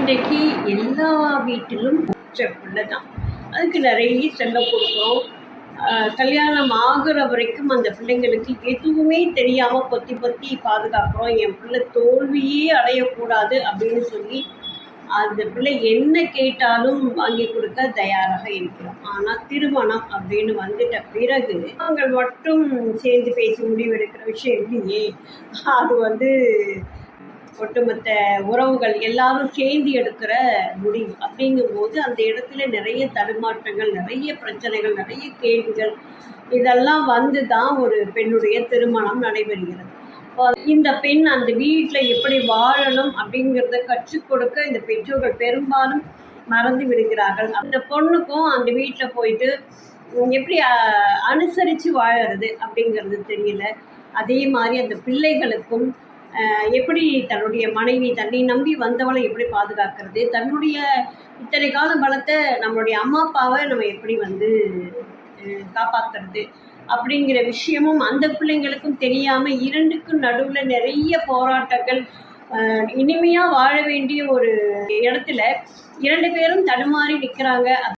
இன்றைக்கு எல்லா வீட்டிலும் பிள்ளை தான். அதுக்கு நிறைய செல்லம் கொடுக்குறோம். கல்யாணம் ஆகுற வரைக்கும் அந்த பிள்ளைங்களுக்கு எதுவுமே தெரியாமல் பொத்தி பொத்தி பாதுகாக்கிறோம். என் பிள்ளை தோல்வியே அடையக்கூடாது அப்படின்னு சொல்லி அந்த பிள்ளை என்ன கேட்டாலும் வாங்கி கொடுக்க தயாராக இருக்கிறோம். ஆனால் திருமணம் அப்படின்னு வந்துட்ட பிறகு அவங்க மட்டும் சேர்ந்து பேசி முடிவெடுக்கிற விஷயம் இல்லையே. அது ஒட்டுமொத்த உறவுகள் எல்லாரும் சேர்ந்து எடுக்கிற முடிவு. அப்படிங்கும்போது அந்த இடத்துல நிறைய தடுமாற்றங்கள், நிறைய பிரச்சனைகள், நிறைய கேள்விகள் இதெல்லாம் வந்து தான் ஒரு பெண்ணுடைய திருமணம் நடைபெறுகிறது. இந்த பெண் அந்த வீட்டில் எப்படி வாழணும் அப்படிங்கிறத கற்றுக் கொடுக்க இந்த பெற்றோர்கள் பெரும்பாலும் மறந்து விடுகிறார்கள். அந்த பொண்ணுக்கும் அந்த வீட்டில் போயிட்டு எப்படி அனுசரித்து வாழறது அப்படிங்கிறது தெரியல. அதே மாதிரி அந்த பிள்ளைகளுக்கும் எப்படி தன்னுடைய மனைவி தன்னை நம்பி வந்தவளை எப்படி பாதுகாக்கிறது, தன்னுடைய இத்தனை கால பலத்தை நம்மளுடைய அம்மா அப்பாவை நம்ம எப்படி காப்பாற்றுறது அப்படிங்கிற விஷயமும் அந்த பிள்ளைங்களுக்கும் தெரியாமல் இரண்டுக்கும் நடுவில் நிறைய போராட்டங்கள். இனிமையாக வாழ வேண்டிய ஒரு இடத்துல இரண்டு பேரும் தடுமாறி நிற்கிறாங்க.